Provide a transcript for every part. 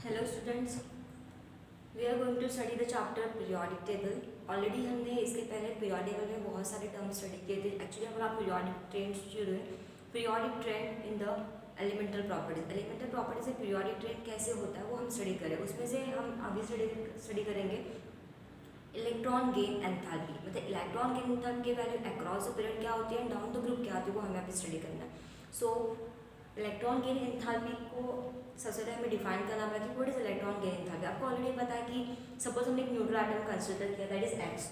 Hello students, we are going to study the chapter periodic table. Already हमने इसके पहले periodic table में बहुत सारे टर्म स्टडी किए थे। एक्चुअली हमारा पीरियोडिक ट्रेंड शुरू है, periodic trend in the elemental properties. Elemental properties से पीरियोडिक ट्रेंड कैसे होता है वो हम स्टडी करें। उसमें से हम अभी स्टडी करेंगे इलेक्ट्रॉन गेन एंथैल्पी, मतलब इलेक्ट्रॉन गेन एंथैल्पी की वैल्यू अक्रॉस द पीरियड क्या होती है, डाउन द ग्रुप क्या होती है, वो हमें अभी स्टडी करना है। सो इलेक्ट्रॉन गेन एंथैल्पी को सबसे पहले हमें डिफाइन करना पड़ेगा कि what is electron gain enthalpy. आपको ऑलरेडी पता है कि सपोज हमने एक न्यूट्रल एटम कंसीडर किया, that is x.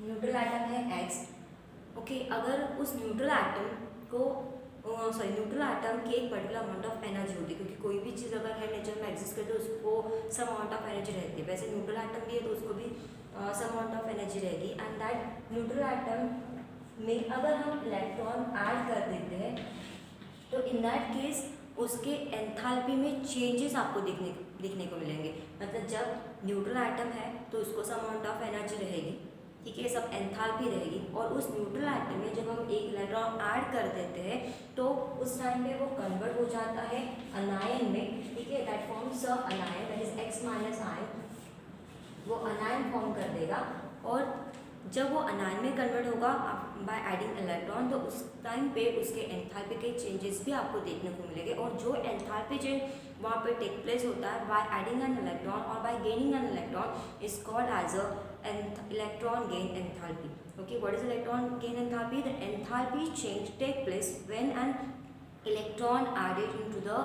Neutral atom है एक्स, ओके। अगर उस न्यूट्रल एटम न्यूट्रल एटम की एक पर्टिकुलर अमाउंट ऑफ एनर्जी होती है, क्योंकि कोई भी चीज़ अगर है नेचर में एग्जिस्ट करती है उसको सम अमाउंट ऑफ एनर्जी रहती है। वैसे न्यूट्रल एटम भी है तो उसको भी सम अमाउंट ऑफ एनर्जी रहेगी। एंड दैट न्यूट्रल एटम में अगर हम इलेक्ट्रॉन ऐड कर देते हैं तो इन दैट केस उसके एंथैल्पी में चेंजेस आपको दिखने को मिलेंगे। मतलब जब न्यूट्रल एटम है तो उसको सम अमाउंट ऑफ एनर्जी रहेगी, ठीक है, सब एंथैल्पी रहेगी। और उस न्यूट्रल एटम में जब हम एक इलेक्ट्रॉन ऐड कर देते हैं तो उस टाइम पे वो कन्वर्ट हो जाता है अनायन में, ठीक है। That forms a अनायन, that is x minus ion, वो अनायन फॉर्म कर देगा। और जब वो अनायन में कन्वर्ट होगा बाय एडिंग इलेक्ट्रॉन, तो उस टाइम पे उसके एंथैल्पी के चेंजेस भी आपको देखने को मिलेंगे। और जो एंथैल्पी चेंज वहाँ पे टेक प्लेस होता है बाय एडिंग एन इलेक्ट्रॉन और by gaining an electron is called as a electron gain enthalpy. Okay, what is electron gain enthalpy? The enthalpy change take place when an electron added into the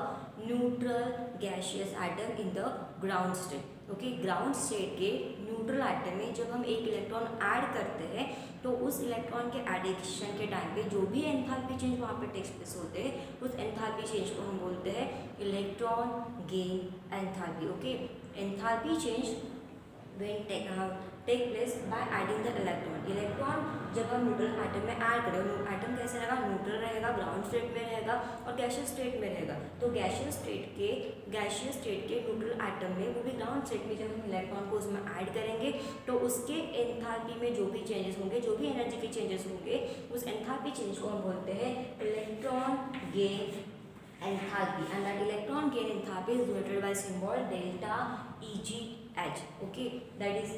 neutral gaseous atom in the ground state। Okay, ground state के neutral atom में जब हम एक electron add करते हैं तो उस electron के एडिशन के टाइम पे जो भी एंथैल्पी चेंज वहाँ पे टेक्स प्लेस होते हैं उस एंथैल्पी चेंज को हम बोलते हैं electron gain enthalpy. Okay, enthalpy change when take place by adding the electron. Electron जब हम न्यूट्रल एटम में ऐड करें, एटम कैसे रहेगा, न्यूट्रल रहेगा, ग्राउंड स्टेट में रहेगा और गैशियस स्टेट में रहेगा। तो गैशियस स्टेट के न्यूट्रल एटम में, वो भी ग्राउंड स्टेट में, जब हम इलेक्ट्रॉन को उसमें ऐड करेंगे तो उसके एंथैल्पी में जो भी चेंजेस होंगे, जो भी एनर्जी के चेंजेस होंगे, उस एंथैल्पी चेंज को हम बोलते हैं electron gain enthalpy। and that electron gain enthalpy is denoted by symbol delta EGH। okay, that is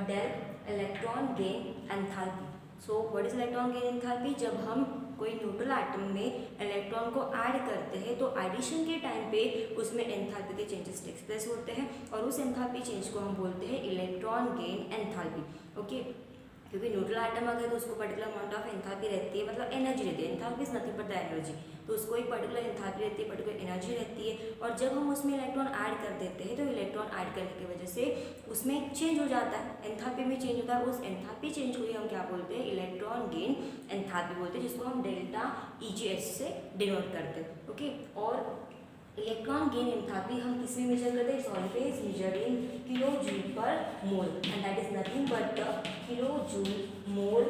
del electron gain enthalpy। so what is electron gain enthalpy? जब हम कोई न्यूट्रल एटम में electron को add करते हैं तो addition के time पे उसमें एंथैल्पी के चेंजेस टेक प्लेस होते हैं और उस एंथैल्पी चेंज को हम बोलते हैं इलेक्ट्रॉन गेन एंथैल्पी। ओके, क्योंकि न्यूट्रल एटम अगर तो उसको पर्टिकुलर अमाउंट ऑफ एंथैल्पी रहती है, मतलब एनर्जी रहती है। Enthalpy is nothing but the energy, तो उसको एक पर्टिकुलर एंथैल्पी रहती है, पर्टिकुलर एनर्जी रहती है। और जब हम उसमें इलेक्ट्रॉन ऐड कर देते हैं तो इलेक्ट्रॉन ऐड करने की वजह से उसमें चेंज हो जाता है, एंथैल्पी में चेंज होता है। उस एंथैल्पी चेंज को ही हम क्या बोलते हैं, इलेक्ट्रॉन गेन एंथैल्पी बोलते हैं, जिसको हम डेल्टा EGH से डिनोट करते हैं। ओके, और इलेक्ट्रॉन गेन एंथैल्पी हम किस में मेजर करते हैं? It's always measured in kilo joule पर मोल, and that is nothing but the kilo joule mole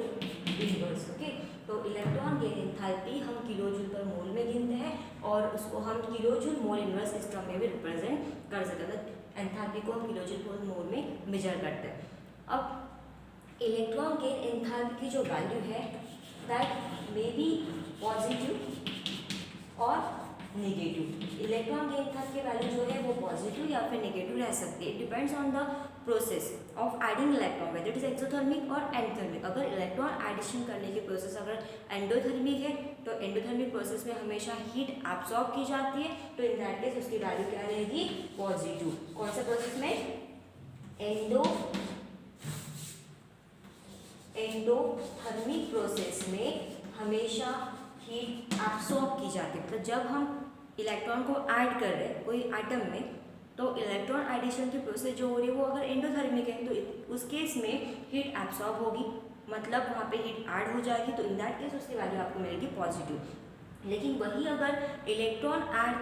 inverse. Okay, तो इलेक्ट्रॉन गेन एंथैल्पी हम किलो जूल पर मोल में गिनते हैं और उसको हम किलो जूल मोल इनवर्स इस टर्म में भी रिप्रेजेंट कर सकते हैं। एंथैल्पी को हम किलो जूल मोल में मेजर करते हैं। अब इलेक्ट्रॉन गेन एंथैल्पी की जो वैल्यू है दैट मे बी पॉजिटिव और नेगेटिव। इलेक्ट्रॉन गेन एंथैल्पी की वैल्यू जो है वो पॉजिटिव या फिर नेगेटिव रह सकती है। Depends on the process of adding electron, whether it is exothermic और एंडोथर्मिक। अगर इलेक्ट्रॉन एडिशन करने की प्रोसेस अगर एंडोथर्मिक है तो एंडोथर्मिक प्रोसेस में हमेशा हीट एब्सॉर्ब की जाती है, तो इन दैट केस उसकी वैल्यू क्या रहेगी, पॉजिटिव। कौन सा प्रोसेस में? एंडोथर्मिक प्रोसेस में हमेशा हीट एब्सॉर्ब की जाती है। मतलब जब हम इलेक्ट्रॉन को ऐड कर रहे हैं कोई एटम में तो इलेक्ट्रॉन एडिशन की प्रोसेस जो हो रही है वो अगर एंडोथर्मिक है तो उस केस में हीट एब्सॉर्ब होगी, मतलब वहाँ पे हीट ऐड हो जाएगी, तो इन दैट केस उसकी वैल्यू आपको मिलेगी पॉजिटिव। लेकिन वही अगर इलेक्ट्रॉन ऐड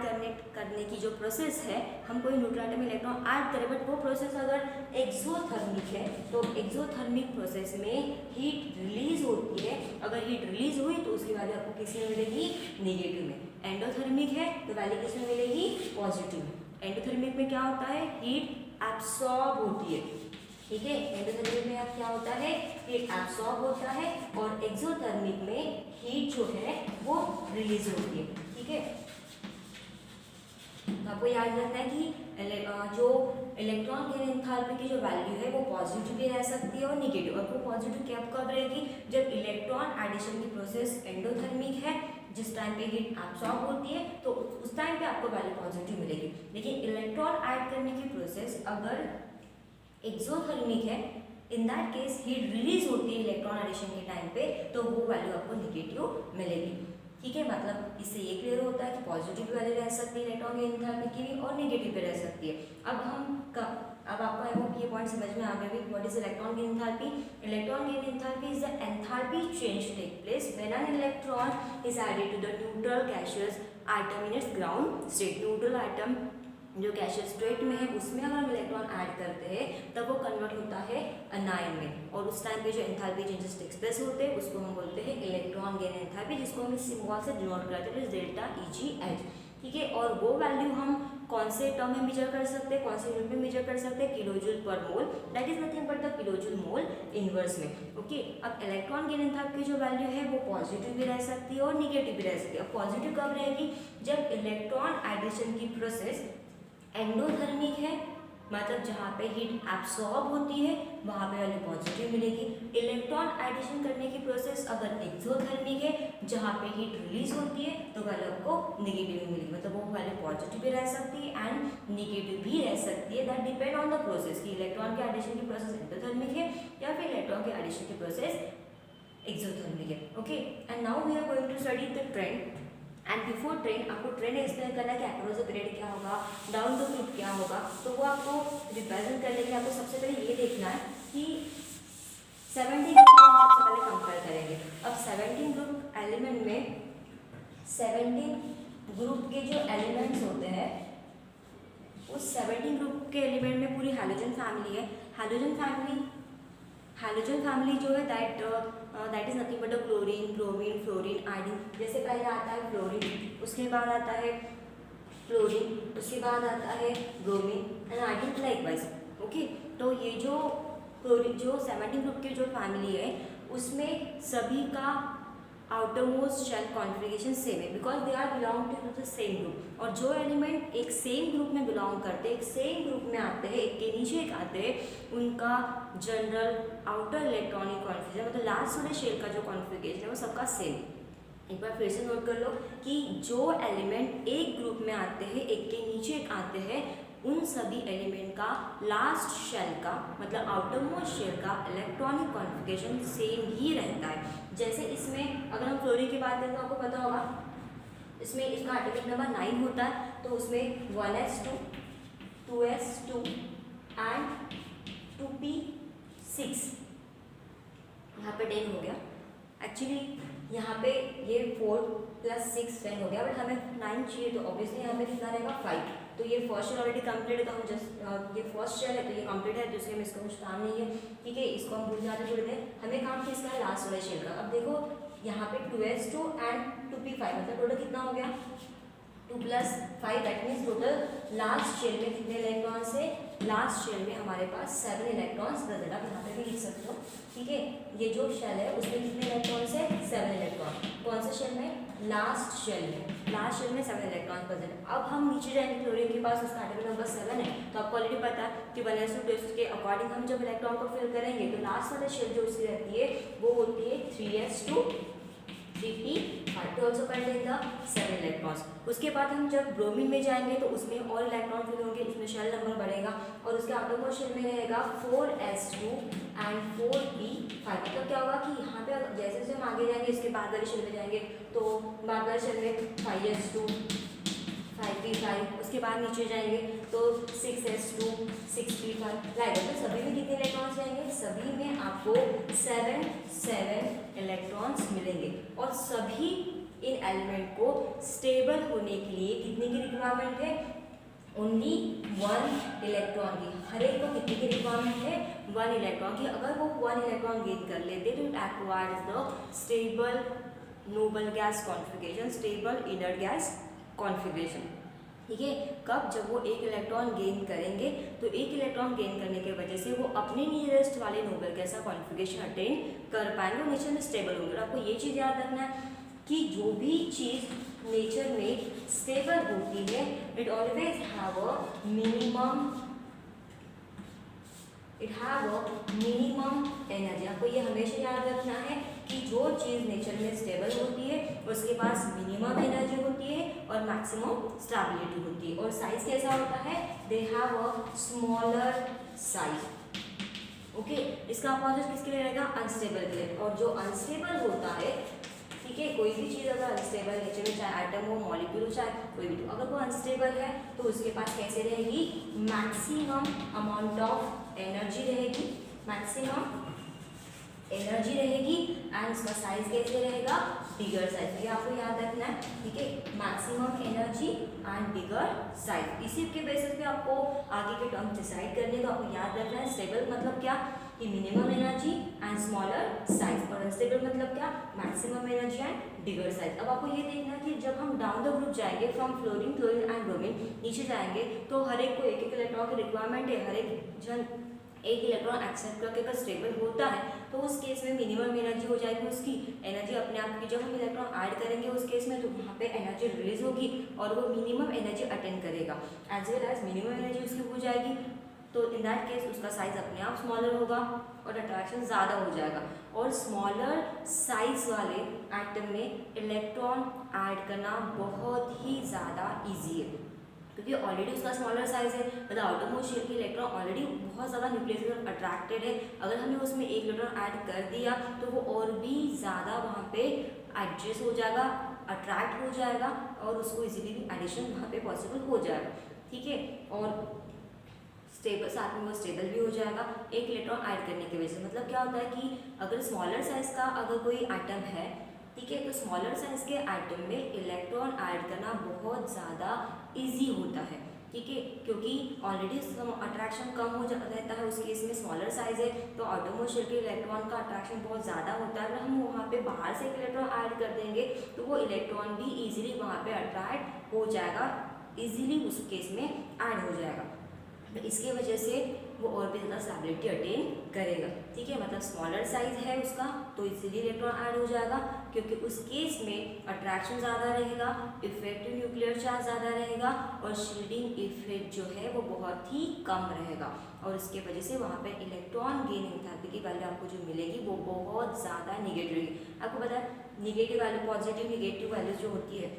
करने की जो प्रोसेस है, हम कोई न्यूट्रल एटम में इलेक्ट्रॉन ऐड करें बट वो प्रोसेस अगर एक्सोथर्मिक है तो एक्सोथर्मिक प्रोसेस में हीट रिलीज होती है। अगर हीट रिलीज हुई तो उसकी वैल्यू आपको किस में मिलेगी, नेगेटिव में। एंडोथर्मिक है तो वैल्यू किस में मिलेगी, पॉजिटिव में। एंडोथर्मिक में क्या होता है, हीट एब्सॉर्ब होती है, ठीक है। एंडोथर्मिक में अब क्या होता है, हीट एब्सॉर्ब होता है और एक्सोथर्मिक में हीट जो है वो रिलीज होती है, ठीक है। तो आपको याद रखना है कि जो इलेक्ट्रॉन गेन एंथैल्पी की जो वैल्यू है वो पॉजिटिव भी रह सकती है और निगेटिव। और वो पॉजिटिव कब रहेगी, जब इलेक्ट्रॉन एडिशन की प्रोसेस एंडोथर्मिक है, जिस टाइम पे हीट एब्सॉर्ब होती है तो उस टाइम पे आपको वैल्यू पॉजिटिव मिलेगी। लेकिन इलेक्ट्रॉन ऐड करने की प्रोसेस अगर एक्सोथर्मिक है, इन दैट केस हीट रिलीज होती है इलेक्ट्रॉन एडिशन के टाइम पे, तो वो वैल्यू आपको निगेटिव मिलेगी। ठीक है, मतलब इससे ये क्लियर होता है कि पॉजिटिव वैल्यू रह सकती है इलेक्ट्रॉन गेन एंथैल्पी की भी और नेगेटिव भी रह सकती है। अब आपको आई होप ये पॉइंट समझ में आ गया कि what is electron gain enthalpy. Electron gain enthalpy is the enthalpy change take place when an electron is added to the neutral gaseous atom in its ground state. Neutral atom जो gaseous state में है उसमें अगर हम electron add करते हैं तब वो कन्वर्ट होता है अनायन में, और उस टाइम पे जो एंथैल्पी चेंजेस टेक्स प्लेस होते हैं उसको हम बोलते हैं इलेक्ट्रॉन गेन एंथैल्पी, जिसको हम इस सिंबल से डिनोट करते हैं डेल्टा EgH। ठीक है, और वो वैल्यू हम कौन से टर्म में मेजर कर सकते हैं, कौन से यूनिट में मेजर कर सकते हैं, kilojoule per mole, that is nothing but the kilojoule mole inverse में। ओके, अब इलेक्ट्रॉन गेन एंथैल्पी की जो वैल्यू है वो पॉजिटिव भी रह सकती है और निगेटिव भी रह सकती है। अब पॉजिटिव कब रहेगी, जब इलेक्ट्रॉन एडिशन की प्रोसेस एंडोथर्मिक है, मतलब जहाँ पे हीट एब्सॉर्ब होती है वहाँ पे वैल्यू पॉजिटिव मिलेगी। इलेक्ट्रॉन एडिशन करने की प्रोसेस अगर एक्सोथर्मिक है, जहाँ पे हीट रिलीज होती है, तो वैल्यू आपको निगेटिव मिलेगी। मतलब वो वैल्यू पॉजिटिव भी रह सकती है एंड निगेटिव भी रह सकती है। That depend on the process कि इलेक्ट्रॉन के एडिशन की प्रोसेस एंडोथर्मिक है या फिर इलेक्ट्रॉन के एडिशन की प्रोसेस एक्सोथर्मिक है। Okay, and now we are going to study the trend. And before trend आपको ट्रेंड एक्सप्लेन करना है कि अक्रॉस द पीरियड क्या होगा, डाउन द ग्रुप क्या होगा। तो वो आपको रिप्रेजेंट करने के लिए आपको सबसे पहले ये देखना है कि 17 ग्रुप को हम सबसे पहले कंपेयर करेंगे। अब 17 ग्रुप एलिमेंट में 17 ग्रुप के जो एलिमेंट्स होते हैं उस 17 ग्रुप के एलिमेंट में पूरी हैलोजन फैमिली है। हैलोजन फैमिली जो है that is nothing but chlorine, bromine, fluorine, iodine. जैसे पहले आता है फ्लोरीन, उसके बाद आता है क्लोरीन, उसके बाद आता है bromine and iodine likewise. Okay, तो ये जो 17 ग्रुप की जो फैमिली है उसमें सभी का outer most shell configuration same है because they are belong to the same group. और जो एलिमेंट एक सेम ग्रुप में बिलोंग करते हैं, एक सेम ग्रुप में आते हैं, एक के नीचे एक आते हैं, उनका जनरल आउटर इलेक्ट्रॉनिक कॉन्फ़िगरेशन मतलब लास्ट वाले शेल का जो कॉन्फ़िगरेशन है वो सबका सेम। एक बार फिर से नोट कर लो कि जो एलिमेंट एक ग्रुप में आते हैं, एक के नीचे एक आते हैं, उन सभी एलिमेंट का लास्ट शेल का मतलब आउटर मोस्ट शेल का इलेक्ट्रॉनिक कॉन्फ़िगरेशन सेम ही रहता है। जैसे इसमें अगर हम फ्लोरीन की बात करें तो आपको पता होगा इसमें इसका एटॉमिक नंबर 9 होता है, तो उसमें 1s2, 2s2 एंड 2p6, यहाँ पे 10 हो गया। एक्चुअली यहाँ पे ये 4 + 6 10 हो गया, बट हमें 9 चाहिए तो ऑब्वियसली यहाँ पे कितना रहेगा 5। तो ये फर्स्ट शेल ऑलरेडी कंप्लीट है, तो हम जस्ट ये फर्स्ट शेल है तो ये कंप्लीट है, दूसरे में इसका कुछ काम नहीं है। ठीक है, इसको हम भूल जाते थोड़ी देर। हमें काम किसका है, लास्ट वाले शेल का। अब देखो यहाँ पे 2s2 एंड 2p5 मतलब टोटल कितना हो गया 2 + 5, that means total last shell में कितने इलेक्ट्रॉन्स है, लास्ट शेल में हमारे पास 7 इलेक्ट्रॉन्स प्रेजेंट। आप यहाँ पे भी लिख सकते हो। ठीक है, ये जो शेल है उसमें कितने इलेक्ट्रॉन्स है, 7 इलेक्ट्रॉन। कौन से शेल में, लास्ट शेल में। लास्ट शेल में 7 इलेक्ट्रॉन प्रेजेंट। अब हम नीचे जाएंगे, क्लोरीन के पास उसका एटॉमिक नंबर 7 है, तो आपको ऑलरेडी पता है कि 1s2 के अकॉर्डिंग हम जब इलेक्ट्रॉन को फिल करेंगे तो लास्ट वाला शेल जो उसकी रहती है वो होती है 3s2 3p5 to also contain the 7 electrons। उसके बाद हम जब ब्रोमीन में जाएंगे तो उसमें और इलेक्ट्रॉन फिल होंगे, उसमें शेल नंबर बढ़ेगा और उसके आउटरमोस्ट शेल में रहेगा 4s2 एंड 4p5। मतलब क्या होगा कि यहाँ पे जैसे जैसे हम आगे जाएंगे इसके बाद वाले शेल में जाएंगे तो बाद वाले शेल में 5s2 5p5, उसके बाद नीचे जाएंगे तो 6s2 6p5 लाइक। तो सभी में कितने इलेक्ट्रॉन्स जाएंगे, सभी में आपको 7 इलेक्ट्रॉन्स मिलेंगे। और सभी इन एलिमेंट को स्टेबल होने के लिए कितने की रिक्वायरमेंट है, ओनली 1 इलेक्ट्रॉन की। हर एक को कितने की रिक्वायरमेंट है, 1 इलेक्ट्रॉन की। अगर वो 1 इलेक्ट्रॉन गेन कर लेते तो it acquires the stable noble gas configuration, stable inert gas configuration. ठीक है, कब, जब वो 1 इलेक्ट्रॉन गेन करेंगे तो 1 इलेक्ट्रॉन गेन करने की वजह से वो अपने नियरेस्ट वाले नोबल गैस का कॉन्फ़िगरेशन अटेन कर पाएंगे और नेचर में स्टेबल होंगे। और आपको ये चीज़ याद रखना है कि जो भी चीज़ नेचर में स्टेबल होती है it always have a minimum energy. आपको ये हमेशा याद रखना है कि जो चीज़ नेचर में स्टेबल होती है उसके पास मिनिमम एनर्जी होती है और मैक्सिमम स्टेबिलिटी होती है। और साइज कैसा होता है, they have a smaller size. Okay, इसका अपोजिट किसके लिए रहेगा, अनस्टेबल के लिए। और जो अनस्टेबल होता है, ठीक है, कोई भी चीज़ अगर अनस्टेबल नेचर में, चाहे आइटम हो, मॉलिक्यूल हो, चाहे कोई भी, तो अगर वो अनस्टेबल है तो उसके पास कैसे रहेगी, मैक्सिमम अमाउंट ऑफ एनर्जी रहेगी, मैक्सिमम एनर्जी रहेगी। एंड इसका साइज कैसे रहेगा, बिगर साइज। ये आपको याद रखना है, ठीक है, maximum energy and bigger size. इसी के बेसिस पे आपको आगे के टर्म डिसाइड करने, तो आपको याद रखना है स्टेबल मतलब क्या, कि minimum energy and smaller size, और अनस्टेबल मतलब क्या, maximum energy and bigger size. अब आपको ये देखना कि जब हम डाउन द ग्रुप जाएंगे from fluorine, chlorine and bromine, नीचे जाएंगे तो हर एक को एक एक इलेक्ट्रॉन की रिक्वायरमेंट है। हर एक जन एक इलेक्ट्रॉन एक्सेप्ट करके अगर स्टेबल होता है तो उस केस में मिनिमम एनर्जी हो जाएगी उसकी, एनर्जी अपने आप की। जब हम इलेक्ट्रॉन ऐड करेंगे उस केस में तो वहाँ पे एनर्जी रिलीज होगी और वो मिनिमम एनर्जी अटेंड करेगा, as well as minimum energy उसकी हो जाएगी। तो इन दैट केस उसका साइज अपने आप स्मॉलर होगा और अट्रैक्शन ज़्यादा हो जाएगा। और स्मॉलर साइज वाले एटम में इलेक्ट्रॉन ऐड करना बहुत ही ज़्यादा ईजी है, क्योंकि ऑलरेडी उसका स्मॉलर साइज है। मतलब आउटरमोस्ट शेल की इलेक्ट्रॉन ऑलरेडी बहुत ज़्यादा न्यूक्लियस की तरफ अट्रैक्टेड है। अगर हमने उसमें एक इलेक्ट्रॉन ऐड कर दिया तो वो और भी ज़्यादा वहाँ पे एडजस्ट हो जाएगा, अट्रैक्ट हो जाएगा और उसको इजीली भी एडिशन वहाँ पे पॉसिबल हो जाएगा, ठीक है। और स्टेबल, साथ में वो स्टेबल भी हो जाएगा एक इलेक्ट्रॉन ऐड करने की वजह से। मतलब क्या होता है कि अगर स्मॉलर साइज का अगर कोई एटम है, ठीक है, तो स्मॉलर साइज के एटम में इलेक्ट्रॉन ऐड करना बहुत ज़्यादा इजी होता है, ठीक है, क्योंकि ऑलरेडी अट्रैक्शन कम हो जाता रहता है। उस केस में स्मॉलर साइज है तो आटोमोस्ट शेल के इलेक्ट्रॉन का अट्रैक्शन बहुत ज़्यादा होता है। अगर हम वहाँ पे बाहर से एक इलेक्ट्रॉन ऐड कर देंगे तो वो इलेक्ट्रॉन भी ईजिली वहाँ पे अट्रैक्ट हो जाएगा, ईजिली उस केस में ऐड हो जाएगा। तो इसके वजह से वो और भी ज़्यादा स्टेबिलिटी अटेन करेगा, ठीक है। मतलब स्मॉलर साइज है उसका तो इजीली इलेक्ट्रॉन ऐड हो जाएगा, क्योंकि उस केस में अट्रैक्शन ज़्यादा रहेगा, इफेक्टिव न्यूक्लियर चार्ज ज़्यादा रहेगा और शील्डिंग इफेक्ट जो है वो बहुत ही कम रहेगा। और इसके वजह से वहाँ पे इलेक्ट्रॉन गेन एंथैल्पी की वैल्यू आपको जो मिलेगी वो बहुत ज़्यादा निगेटिव रहेगी। आपको पता है negative value, positive negative value जो होती है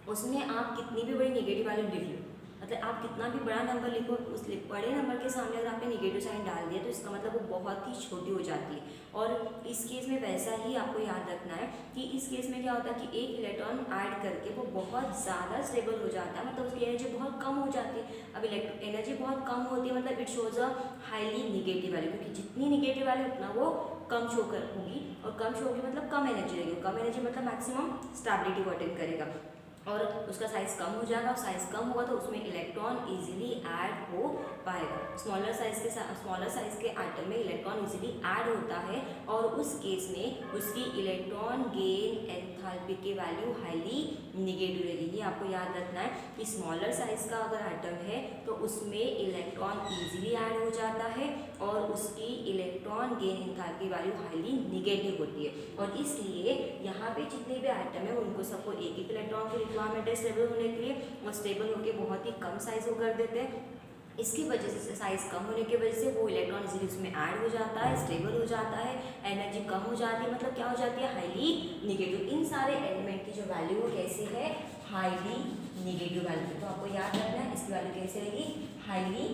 उसमें आप कितनी भी बड़ी निगेटिव वैल्यू लिख लो, मतलब आप कितना भी बड़ा नंबर लिखो, उस बड़े नंबर के सामने अगर आपने निगेटिव साइन डाल दिया तो इसका मतलब वो बहुत ही छोटी हो जाती है। और इस केस में वैसा ही आपको याद रखना है कि इस केस में क्या होता है कि एक इलेक्ट्रॉन ऐड करके वो बहुत ज़्यादा स्टेबल हो जाता है, मतलब उसकी एनर्जी बहुत कम हो जाती है। अब एनर्जी बहुत कम होती है मतलब it shows a highly negative value, क्योंकि जितनी निगेटिव वैल्यू उतना वो कम शो कर होगी, और कम शो होगी मतलब कम एनर्जी रहेगी, कम एनर्जी मतलब मैक्सिमम स्टेबिलिटी को अटेन करेगा और उसका साइज कम हो जाएगा। साइज कम होगा तो उसमें इलेक्ट्रॉन इजीली ऐड हो पाएगा। स्मॉलर साइज के एटम में इलेक्ट्रॉन इजीली ऐड होता है और उस केस में उसकी इलेक्ट्रॉन गेन एंथैल्पी की वैल्यू हाईली निगेटिव रहेगी। ये आपको याद रखना है कि स्मॉलर साइज का अगर एटम है तो उसमें इलेक्ट्रॉन इजीली ऐड हो जाता है और उसकी इलेक्ट्रॉन गेन एंथैल्पी की वैल्यू हाईली निगेटिव होती है। और इसलिए यहाँ पे जितने भी एटम है उनको सबको एक एक इलेक्ट्रॉन की रिक्वायरमेंट है स्टेबल होने के लिए, और स्टेबल होकर बहुत ही कम साइज को कर देते हैं। इसकी वजह से साइज कम होने की वजह से वो इलेक्ट्रॉन इजीली उसमें ऐड हो जाता है, स्टेबल हो जाता है, एनर्जी कम हो जाती है, मतलब क्या हो जाती है हाईली निगेटिव। इन सारे एलिमेंट की जो वैल्यू वो कैसी है, हाईली निगेटिव वैल्यू। तो आपको याद रखना है इसकी वैल्यू कैसे रहेगी, हाईली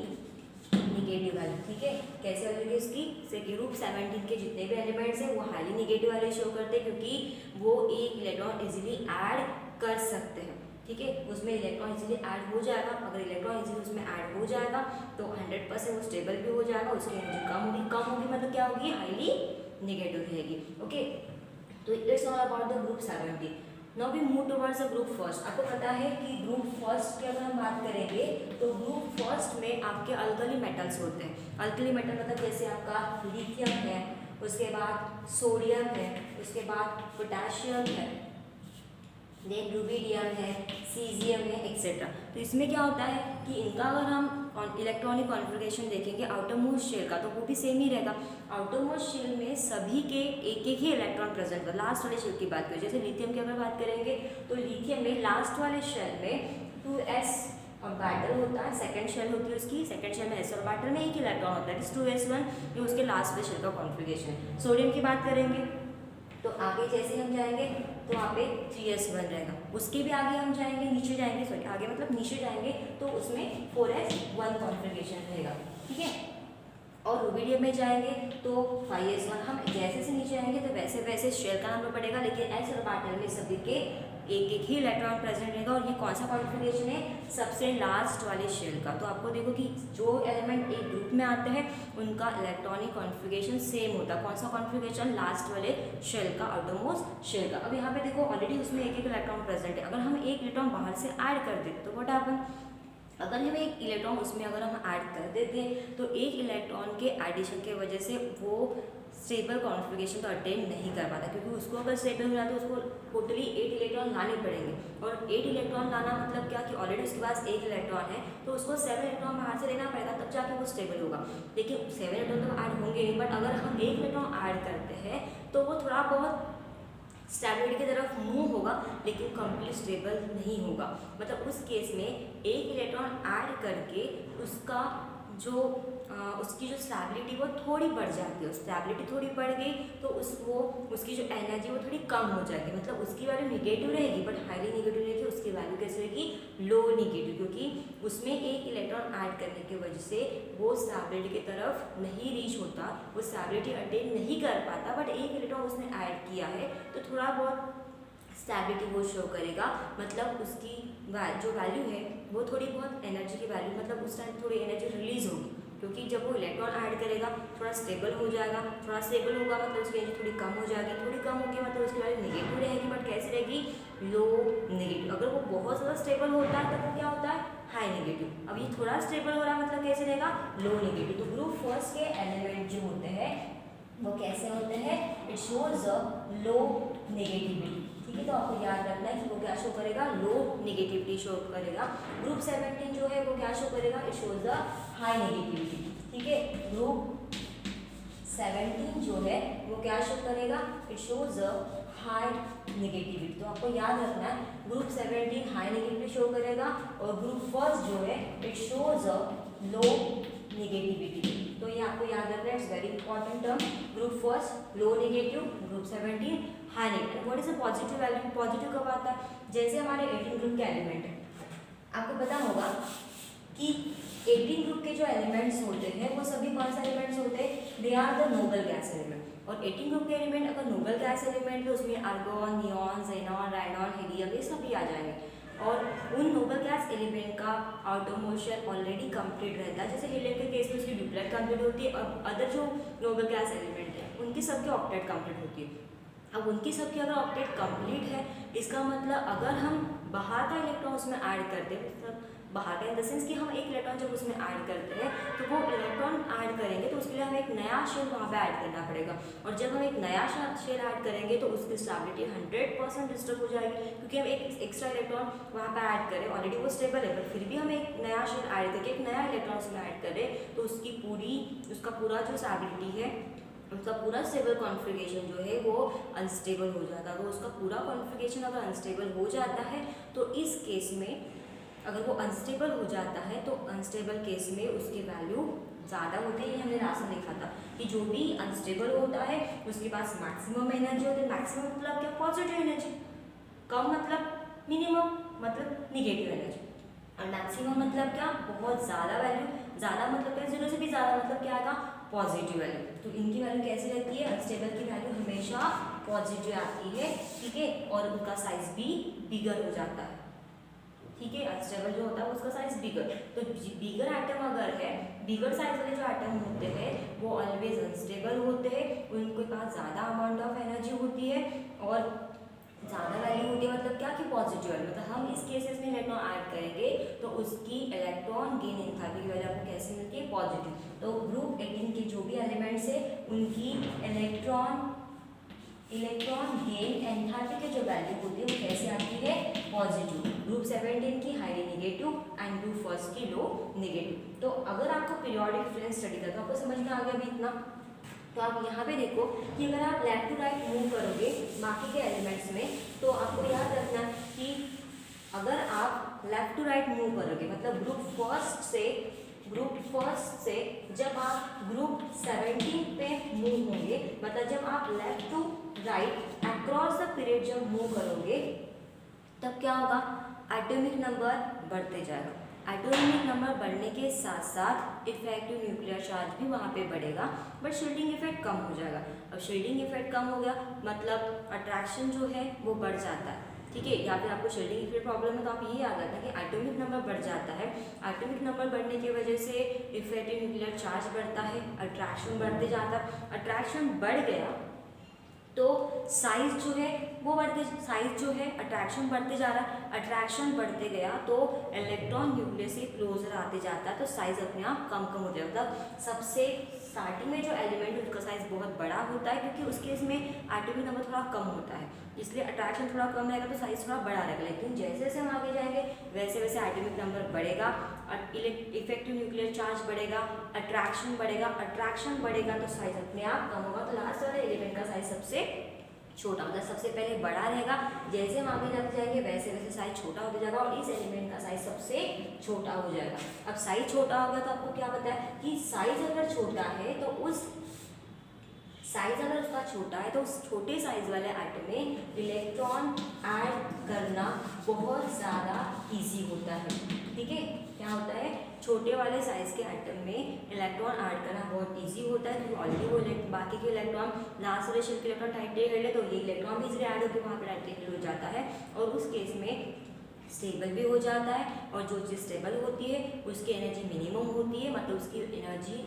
निगेटिव वैल्यू, ठीक है। कैसे वैल्यू है इसकी, से ग्रुप 17 के जितने भी एलिमेंट्स हैं वो हाईली निगेटिव वैल्यू शो करते हैं, क्योंकि वो एक इलेक्ट्रॉन इजीली ऐड कर सकते हैं, ठीक है। उसमें इलेक्ट्रॉन इजीली ऐड हो जाएगा। अगर इलेक्ट्रॉन इजीली उसमें ऐड हो जाएगा तो 100% वो स्टेबल भी हो जाएगा, उसकी एनर्जी कम होगी मतलब क्या होगी, हाईली निगेटिव रहेगी, ओके। तो it's all about the group 17। Now we move towards the group first. आपको पता है कि ग्रुप फर्स्ट की अगर हम बात करेंगे तो ग्रुप फर्स्ट में आपके अल्कली मेटल्स होते हैं। अल्कली मेटल मतलब जैसे आपका लिथियम है, उसके बाद सोडियम है, उसके बाद पोटेशियम है, देन रूबिडियम है, सीजियम है, एक्सेट्रा। तो इसमें क्या होता है कि इनका अगर हम इलेक्ट्रॉनिक कॉन्फ़िगरेशन देखेंगे आउटर मोस्ट शेल का, तो वो भी सेम ही रहेगा। आउटर मोस्ट शेल में सभी के एक एक ही इलेक्ट्रॉन प्रेजेंट होगा। लास्ट वाले शेल की बात करें, जैसे लिथियम की अगर बात करेंगे तो लिथियम में लास्ट वाले शेल में 2s ऑर्बिटल होता है, सेकंड शेल होती है उसकी, सेकंड शेल में s ऑर्बिटल में एक इलेक्ट्रॉन होता है, 2s1, ये उसके लास्ट वाले शेल का कॉन्फ़िगरेशन है। सोडियम की बात करेंगे तो आगे जैसे हम जाएंगे तो वहाँ पे 3s1 रहेगा, उसके भी आगे हम जाएंगे, नीचे जाएंगे, सॉरी आगे मतलब नीचे जाएंगे तो उसमें 4s1 कॉन्फ़िगरेशन रहेगा, ठीक है। और रूबिडियम में जाएंगे तो 5s1। हम जैसे से नीचे आएंगे तो वैसे वैसे शेल का नंबर पड़ेगा, लेकिन s ऑर्बिटल में सभी के एक एक ही इलेक्ट्रॉन प्रेजेंट रहेगा। और ये कौन सा कॉन्फ़िगरेशन है, सबसे लास्ट वाले शेल का। तो आपको देखो कि जो एलिमेंट एक ग्रुप में आते हैं उनका इलेक्ट्रॉनिक कॉन्फ़िगरेशन सेम होता है। कौन सा कॉन्फ़िगरेशन, लास्ट वाले शेल का, आउटरमोस्ट शेल का। अब यहाँ पे देखो ऑलरेडी उसमें एक एक इलेक्ट्रॉन प्रेजेंट है, अगर हम एक इलेक्ट्रॉन बाहर से ऐड कर देते तो व्हाट हैपन, अगर हम एक इलेक्ट्रॉन उसमें अगर हम ऐड कर देते हैं तो एक इलेक्ट्रॉन के एडिशन के वजह से वो स्टेबल कॉन्फ़िगरेशन तो अटेन नहीं कर पाता, क्योंकि उसको अगर स्टेबल हो जाए तो उसको टोटली 8 इलेक्ट्रॉन लाने पड़ेंगे। और 8 इलेक्ट्रॉन लाना मतलब क्या कि ऑलरेडी उसके पास 1 इलेक्ट्रॉन है तो उसको 7 इलेक्ट्रॉन बाहर से लेना पड़ेगा, तब जाके वो स्टेबल होगा। लेकिन 7 इलेक्ट्रॉन तो ऐड होंगे नहीं, बट अगर हम 1 इलेक्ट्रॉन ऐड करते हैं तो वो थोड़ा बहुत स्टेबिलिटी की तरफ मूव होगा, लेकिन कंप्लीट स्टेबल नहीं होगा। मतलब उस केस में एक इलेक्ट्रॉन ऐड करके उसका जो उसकी जो स्टेबिलिटी वो थोड़ी बढ़ जाती है। स्टेबिलिटी थोड़ी बढ़ गई तो उसकी जो एनर्जी वो थोड़ी कम हो जाएगी, मतलब उसकी वैल्यू निगेटिव रहेगी बट हाईली निगेटिव रहेगी। उसकी वैल्यू कैसे रहेगी, लो निगेटिव, क्योंकि उसमें एक इलेक्ट्रॉन ऐड करने की वजह से वो स्टेबिलिटी की तरफ नहीं रीच होता, वो स्टेबिलिटी अटेन नहीं कर पाता। बट एक इलेक्ट्रॉन उसने ऐड किया है तो थोड़ा बहुत स्टेबिलिटी वो शो करेगा, मतलब उसकी जो वैल्यू है वो थोड़ी बहुत एनर्जी की वैल्यू, मतलब उस टाइम थोड़ी एनर्जी रिलीज होगी, क्योंकि जब वो इलेक्ट्रॉन ऐड करेगा थोड़ा स्टेबल हो जाएगा। थोड़ा स्टेबल होगा मतलब उसकी एनर्जी थोड़ी कम हो जाएगी, थोड़ी कम होगी मतलब उसकी वैल्यू नेगेटिव रहेगी, बट कैसी रहेगी, लो नेगेटिव। अगर वो बहुत ज़्यादा स्टेबल होता है तब वो क्या होता है, हाई नेगेटिव। अब ये थोड़ा स्टेबल हो रहा है मतलब कैसे रहेगा, लो नेगेटिव। तो ग्रुप फर्स्ट के एलिमेंट जो होते हैं वो कैसे होते हैं, it shows a low negativity, ठीक है। तो आपको याद रखना है कि वो क्या शो करेगा, लो नेगेटिविटी शो करेगा। ग्रुप 17 जो है वो क्या शो करेगा, it shows the high negativity, ठीक है। ग्रुप 17 जो है वो क्या शो करेगा, it shows the high negativity. तो आपको याद रखना है ग्रुप 17 हाई नेगेटिविटी शो करेगा और ग्रुप फर्स्ट जो है it shows a low negativity. तो ये आपको याद रखना है, it's very important term. Group first low negative, group 17 high negative. What is the positive value, positive कब आता है, जैसे हमारे 18 ग्रुप के एलिमेंट है, आपको पता होगा कि 18 ग्रुप के जो एलिमेंट्स होते हैं वो सभी कौन से एलिमेंट्स होते हैं, they are the noble gas element. और 18 ग्रुप के एलिमेंट अगर नोबल गैस एलिमेंट तो उसमें आर्गन, नियॉन, जेनॉन, राइनॉन, हीलियम ये सभी आ जाएंगे। और उन नोबल गैस एलिमेंट का आउटरमोस्ट शेल ऑलरेडी कंप्लीट रहता है। जैसे हीलियम के केस में उसकी डुप्लेट कंप्लीट होती है और अदर जो नोबल गैस एलिमेंट है उनकी सबकी ऑक्टेट कंप्लीट होती है। अब उनकी सबकी अगर ऑक्टेट कंप्लीट है, इसका मतलब अगर हम बाहर का इलेक्ट्रॉन उसमें ऐड करते हैं, मतलब बाहर का इन द सेंस कि हम एक इलेक्ट्रॉन जब उसमें ऐड करते हैं तो वो इलेक्ट्रॉन ऐड करेंगे तो उसके लिए हमें एक नया शेल वहाँ पे ऐड करना पड़ेगा। और जब हम एक नया शेल ऐड करेंगे तो उसकी स्टेबिलिटी 100% डिस्टर्ब हो जाएगी, क्योंकि हम एक एक्स्ट्रा इलेक्ट्रॉन वहाँ पे ऐड करें, ऑलरेडी वो स्टेबल है पर फिर भी हम एक नया शेल ऐड करके एक नया इलेक्ट्रॉन उसमें ऐड करें तो उसका पूरा जो स्टेबिलिटी है, उसका पूरा स्टेबल कॉन्फ़िगरेशन जो है वो अनस्टेबल हो जाता है। तो उसका पूरा कॉन्फ़िगरेशन अगर अनस्टेबल हो जाता है तो इस केस में अगर वो अनस्टेबल हो जाता है तो अनस्टेबल केस में उसकी वैल्यू ज़्यादा होती है। ये हमने लास्ट में देखा था कि जो भी अनस्टेबल होता है उसके पास मैक्सिमम एनर्जी होती है। मैक्सिमम मतलब क्या, पॉजिटिव एनर्जी। कम मतलब मिनिमम, मतलब निगेटिव एनर्जी। और मैक्सिमम मतलब क्या, बहुत ज़्यादा वैल्यू। ज़्यादा मतलब क्या, जीरो से भी ज़्यादा मतलब क्या आएगा, पॉजिटिव वैल्यू। तो इनकी वैल्यू कैसी रहती है, अनस्टेबल की वैल्यू हमेशा पॉजिटिव आती है, ठीक है। और उनका साइज भी बिगर हो जाता है, ठीक है। अनस्टेबल जो होता है उसका साइज बिगर। तो बिगर एटम अगर है, बिगर साइज वाले जो एटम होते हैं वो ऑलवेज अनस्टेबल होते हैं, उनके पास ज़्यादा अमाउंट ऑफ एनर्जी होती है और ज़्यादा वैल्यू होती है। मतलब क्या कि पॉजिटिव वैल्यू। मतलब हम इस केसेस में इलेक्ट्रॉन ऐड करेंगे तो उसकी इलेक्ट्रॉन गेन एंथैल्पी की वैल्यू आपको कैसे मिलती है, पॉजिटिव। तो ग्रुप 18 के जो भी एलिमेंट्स है उनकी इलेक्ट्रॉन इलेक्ट्रॉन गेन एंथैल्पी की जो वैल्यू होती है वो कैसे आती है, पॉजिटिव। ग्रुप 17 की highly negative and group first की लो नेगेटिव। तो अगर आपको पीरियोडिक डिफरेंस स्टडी करना, आपको समझ में आ गया अभी इतना, तो आप यहाँ पे देखो कि अगर आप लेफ्ट टू राइट मूव करोगे बाकी के एलिमेंट्स में, तो आपको याद रखना कि अगर आप लेफ्ट टू राइट मूव करोगे मतलब ग्रुप फर्स्ट से जब आप ग्रुप 17 पे मूव होंगे, मतलब जब आप left to right across the period जब मूव करोगे, तब क्या होगा, एटॉमिक नंबर बढ़ते जाएगा। एटॉमिक नंबर बढ़ने के साथ साथ इफेक्टिव न्यूक्लियर चार्ज भी वहाँ पे बढ़ेगा, बट शील्डिंग इफेक्ट कम हो जाएगा। अब शील्डिंग इफेक्ट कम हो गया मतलब अट्रैक्शन जो है वो बढ़ जाता है, ठीक है। या फिर आपको शील्डिंग इफेक्ट प्रॉब्लम है तो आप ये याद रखना कि एटॉमिक नंबर बढ़ जाता है। एटॉमिक नंबर बढ़ने की वजह से इफेक्टिव न्यूक्लियर चार्ज बढ़ता है, अट्रैक्शन बढ़ते जाता है। अट्रैक्शन बढ़ गया तो साइज जो है वो अट्रैक्शन बढ़ते जा रहा है। अट्रैक्शन बढ़ते गया तो इलेक्ट्रॉन न्यूक्लियस से क्लोजर आते जाता है, तो साइज अपने आप कम हो जाएगा। मतलब सबसे स्टार्टिंग में जो एलिमेंट है उसका साइज बहुत बड़ा होता है, क्योंकि उसके इसमें एटॉमिक नंबर थोड़ा कम होता है, इसलिए अट्रैक्शन थोड़ा कम रहेगा तो साइज थोड़ा बड़ा रहेगा। लेकिन जैसे जैसे हम आगे जाएंगे वैसे वैसे एटॉमिक नंबर बढ़ेगा, इफेक्टिव न्यूक्लियर चार्ज बढ़ेगा, अट्रैक्शन बढ़ेगा तो साइज अपने आप कम होगा। तो लास्ट वाले एलिमेंट का साइज सबसे छोटा, मतलब सबसे पहले बड़ा रहेगा, जैसे हम आगे जाते जाएंगे वैसे वैसे साइज छोटा होता जाएगा और इस एलिमेंट का साइज सबसे छोटा हो जाएगा। अब साइज छोटा होगा तो आपको क्या पता है कि साइज अगर छोटा है तो उस छोटे साइज वाले एटम में इलेक्ट्रॉन ऐड करना बहुत ज़्यादा इजी होता है, ठीक है। क्या होता है, छोटे वाले साइज के एटम में इलेक्ट्रॉन ऐड करना बहुत इजी होता है, क्योंकि ऑलरेडी वो बाकी के इलेक्ट्रॉन लास्ट वाले शेल के इलेक्ट्रॉन टाइटली हेल्ड है, तो ये इलेक्ट्रॉन भी इजीली ऐड होकर वहाँ पर टाइटली हेल्ड हो जाता है और उस केस में स्टेबल भी हो जाता है। और जो चीज़ स्टेबल होती है उसकी एनर्जी मिनिमम होती है, मतलब उसकी एनर्जी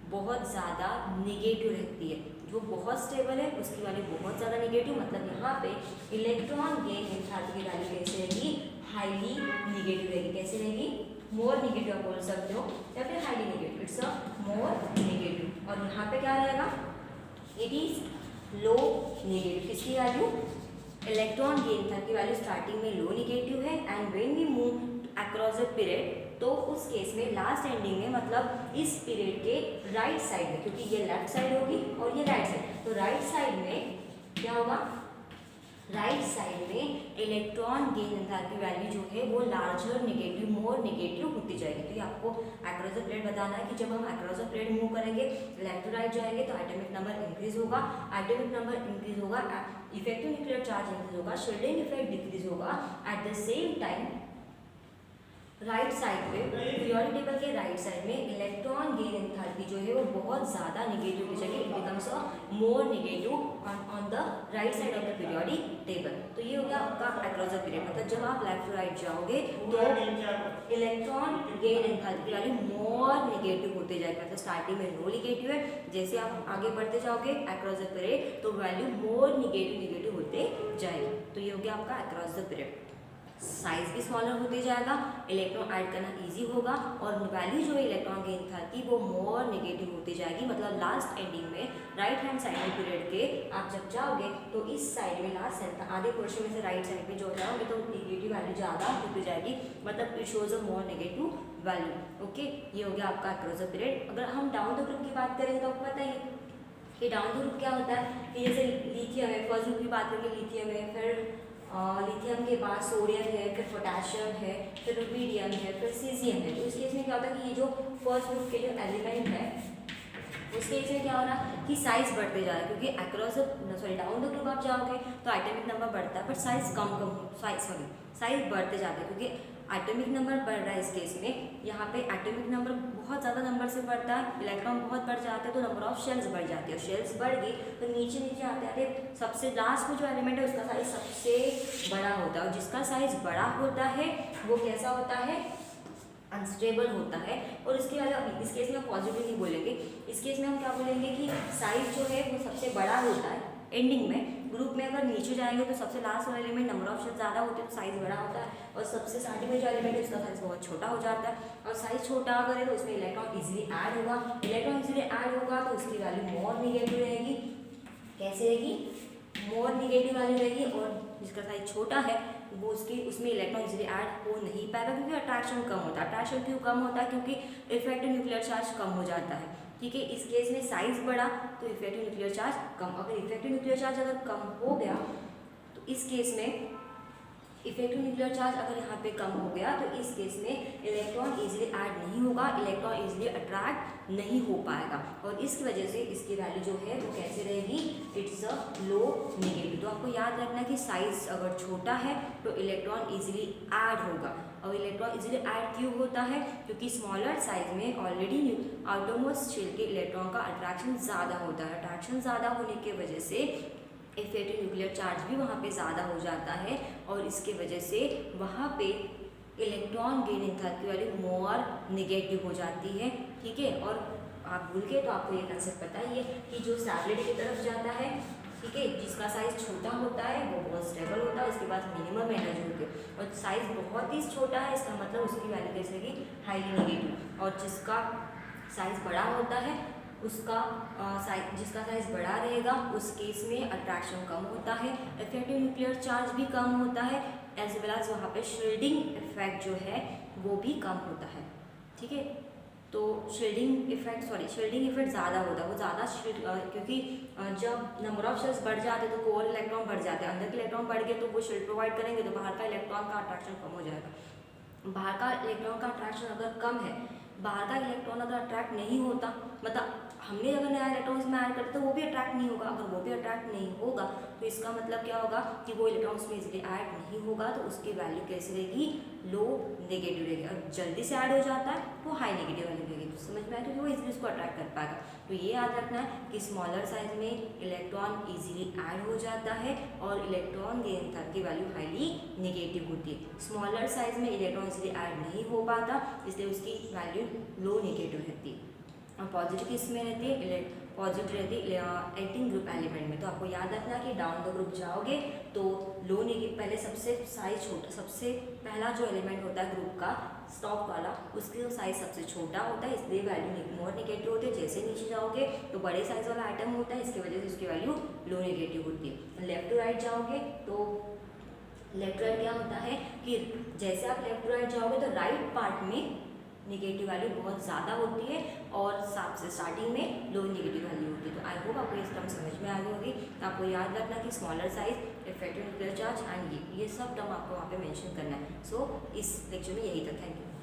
बहुत ज़्यादा निगेटिव रहती है। जो बहुत स्टेबल है उसकी वैल्यू बहुत ज़्यादा निगेटिव, मतलब यहाँ पे इलेक्ट्रॉन गेन एंथैल्पी की वैल्यू कैसे रहेगी, हाईली निगेटिव रहेगी। कैसे रहेगी, मोर निगेटिव बोल सकते हो या फिर highly negative, it's a more negative. और यहाँ पे क्या रहेगा, इट इज लो निगेटिव। किसकी वैल्यू, इलेक्ट्रॉन गेन एंथैल्पी की वैल्यू स्टार्टिंग में लो निगेटिव है and when we move across the period, तो उस केस में लास्ट एंडिंग में मतलब इस पीरियड के राइट साइड में, क्योंकि ये लेफ्ट साइड होगी और ये राइट साइड, तो राइट साइड में क्या होगा, राइट साइड में इलेक्ट्रॉन गेन एंथैल्पी वैल्यू जो है वो लार्जर निगेटिव, मोर निगेटिव होती जाएगी। तो ये आपको अक्रॉस द प्लेट बताना है कि जब हम अक्रॉस द प्लेट मूव करेंगे, लेफ्ट टू राइट जाएंगे तो एटॉमिक नंबर इंक्रीज होगा, इफेक्टिव न्यूक्लियर चार्ज इंक्रीज होगा, शील्डिंग इफेक्ट डिक्रीज होगा। At the same time right side पे पीरियोडिक टेबल के राइट साइड में इलेक्ट्रॉन गेन एंथैल्पी जो है वो बहुत ज़्यादा निगेटिव हो जाएगी, it becomes a more negative on the right side of the periodic table. तो ये हो गया आपका अक्रॉस द पीरियड, मतलब जब आप लेफ्ट टू राइट जाओगे तो इलेक्ट्रॉन गेन एंथैल्पी वाली मोर निगेटिव होते जाएगा, मतलब स्टार्टिंग में नो निगेटिव है, जैसे आप आगे बढ़ते जाओगे अक्रॉस द पीरियड तो वैल्यू मोर निगेटिव होते जाएगी। तो ये हो गया आपका अक्रॉस द पीरियड। साइज भी स्मॉलर होते जाएगा, इलेक्ट्रॉन ऐड करना इजी होगा और वैल्यू जो इलेक्ट्रॉन गेन एंथैल्पी वो मोर निगेटिव होती जाएगी। मतलब लास्ट एंडिंग में राइट हैंड साइड में पीरियड के आप जब जाओगे तो इस साइड में लास्ट साइड आधे पोर्शन में से राइट साइड में जो जाओगे तो निगेटिव वैल्यू ज़्यादा होती जाएगी, मतलब it shows a more negative value. Okay, ये हो गया आपका अक्रॉस द पीरियड। अगर हम डाउन द ग्रुप की बात करेंगे तो आपको बताइए कि डाउन द ग्रुप क्या होता है कि जैसे लिथियम है, फर्स्ट ग्रुप की बात करेंगे लिथियम है, फिर लिथियम के बाद सोडियम है, फिर पोटेशियम है, फिर रुबीडियम है, फिर सीजियम है। तो इस केस में क्या होता है कि ये जो फर्स्ट ग्रुप के जो एलिमेंट है उस केस में क्या हो रहा है कि साइज बढ़ते जा रहा है, क्योंकि अक्रॉस डाउन द ग्रुप आप जाओगे तो एटॉमिक नंबर बढ़ता है, बट साइज बढ़ते जाते हैं, क्योंकि एटॉमिक नंबर बढ़ रहा है। इस केस में यहाँ पे एटॉमिक नंबर बहुत ज़्यादा नंबर से बढ़ता है, इलेक्ट्रॉन बहुत बढ़ जाते हैं तो नंबर ऑफ शेल्स बढ़ जाती है, और शेल्स बढ़ गई तो नीचे नीचे आते आते सबसे लास्ट में जो एलिमेंट है उसका साइज सबसे बड़ा होता है, और जिसका साइज बड़ा होता है वो कैसा होता है, अनस्टेबल होता है। और इसके अलावा इस केस में हम पॉजिटिव नहीं बोलेंगे, इस केस में हम क्या बोलेंगे कि साइज जो है वो सबसे बड़ा होता है एंडिंग में। ग्रुप में अगर नीचे जाएंगे तो सबसे लास्ट वाला एलिमेंट नंबर ऑफ शेल्स ज़्यादा होते हैं तो साइज बड़ा होता है, और सबसे स्टार्टिंग में जो एलिमेंट है उसका साइज बहुत छोटा हो जाता है। और साइज छोटा अगर है तो उसमें इलेक्ट्रॉन इजीली ऐड होगा, तो उसकी वैल्यू मोर निगेटिव रहेगी। कैसे रहेगी, मोर निगेटिव वाली रहेगी, और जिसका साइज छोटा है वो उसमें इलेक्ट्रॉन इजीली ऐड हो नहीं पाएगा, क्योंकि अट्रैक्शन कम होता है। अट्रैक्शन क्यों कम होता है? क्योंकि इफेक्टिव न्यूक्लियर चार्ज कम हो जाता है। ठीक है, इस केस में साइज बढ़ा तो इफेक्टिव न्यूक्लियर चार्ज कम। अगर इफेक्टिव न्यूक्लियर चार्ज अगर कम हो गया तो इस केस में इफेक्टिव न्यूक्लियर चार्ज अगर यहाँ पे कम हो गया तो इस केस में इलेक्ट्रॉन इजीली ऐड नहीं होगा, इलेक्ट्रॉन इजीली अट्रैक्ट नहीं हो पाएगा, और इसकी वजह से इसकी वैल्यू जो है वो कैसे रहेगी? It's a low negative. तो आपको याद रखना कि साइज अगर छोटा है तो इलेक्ट्रॉन इजीली ऐड होगा। और इलेक्ट्रॉन इजीली ऐड क्यों होता है? क्योंकि स्मॉलर साइज में ऑलरेडी आउटरमोस्ट शेल के इलेक्ट्रॉन का अट्रैक्शन ज़्यादा होता है। अट्रैक्शन ज़्यादा होने की वजह से इफेक्टिव न्यूक्लियर चार्ज भी वहाँ पे ज़्यादा हो जाता है, और इसके वजह से वहाँ पे electron gain enthalpy value more negative हो जाती है। ठीक है, और आप भूल के तो आपको ये कंसेप्ट पता ही है कि जो स्टेबिलिटी की तरफ जाता है, ठीक है, जिसका साइज छोटा होता है वो बहुत स्टेबल होता है, उसके पास मिनिमम एनर्जी होती है, और साइज बहुत ही छोटा है इसका मतलब उसकी वैल्यू कैसे रहेगी? Highly negative. और जिसका साइज बड़ा होता है उसका जिसका साइज बड़ा रहेगा उस केस में अट्रैक्शन कम होता है, इफेक्टिव न्यूक्लियर चार्ज भी कम होता है, एज वेल एज वहाँ पे शील्डिंग इफेक्ट जो है वो भी कम होता है। ठीक है, तो शील्डिंग इफेक्ट ज़्यादा होता है, वो ज़्यादा क्योंकि जब नंबर ऑफ शेल्स बढ़ जाते हैं तो कोर इलेक्ट्रॉन बढ़ जाते हैं, अंदर के इलेक्ट्रॉन बढ़ गए तो वो शील्ड प्रोवाइड करेंगे तो बाहर का इलेक्ट्रॉन का अट्रैक्शन कम हो जाएगा। बाहर का इलेक्ट्रॉन का अट्रैक्शन अगर कम है, बाहर का इलेक्ट्रॉन अगर अट्रैक्ट नहीं होता, मतलब हमने अगर नया इलेक्ट्रॉन इसमें ऐड करते तो वो भी अट्रैक्ट नहीं होगा। अगर वो भी अट्रैक्ट नहीं होगा तो इसका मतलब क्या होगा कि वो इलेक्ट्रॉन उसमें इजीली ऐड नहीं होगा, तो उसकी वैल्यू कैसी रहेगी? लो नेगेटिव रहेगी। और जल्दी से ऐड हो जाता है तो हाई नेगेटिव वाली रहेगी। तो समझ में आया कि वो इजीली उसको अट्रैक्ट कर पाएगा। तो ये याद रखना है कि स्मॉलर साइज में इलेक्ट्रॉन इजीली ऐड हो जाता है और इलेक्ट्रॉन गेन एंथैल्पी की वैल्यू हाईली नेगेटिव होती है। स्मॉलर साइज में इलेक्ट्रॉन इजीली ऐड नहीं हो पाता, इसलिए उसकी वैल्यू लो नेगेटिव रहती है। और पॉजिटिव किसमें रहती है? पॉजिटिव रहती है एंटी ग्रुप एलिमेंट में। तो आपको याद रखना कि डाउन द ग्रुप जाओगे तो लो नेगेटिव, पहले सबसे साइज छोटा, सबसे पहला जो एलिमेंट होता है ग्रुप का स्टॉप वाला, उसकी साइज सबसे छोटा होता है, इसलिए वैल्यू मोर नेगेटिव होती है। जैसे नीचे जाओगे तो बड़े साइज वाला आइटम होता है, इसकी वजह से उसकी वैल्यू लो नेगेटिव होती है। लेफ्ट टू राइट जाओगे तो लेफ्ट टू राइट क्या होता है कि जैसे आप लेफ्ट टू राइट जाओगे तो राइट पार्ट में नेगेटिव वैल्यू बहुत ज़्यादा होती है और सबसे स्टार्टिंग में लो नेगेटिव वैल्यू होती है। तो आई होप आपको इस टर्म समझ में आ गई होगी। तो आपको याद रखना कि smaller size, effective nuclear charge and ये सब टर्म आपको वहाँ पे मेंशन करना है। सो इस लेक्चर में यही था। Thank you.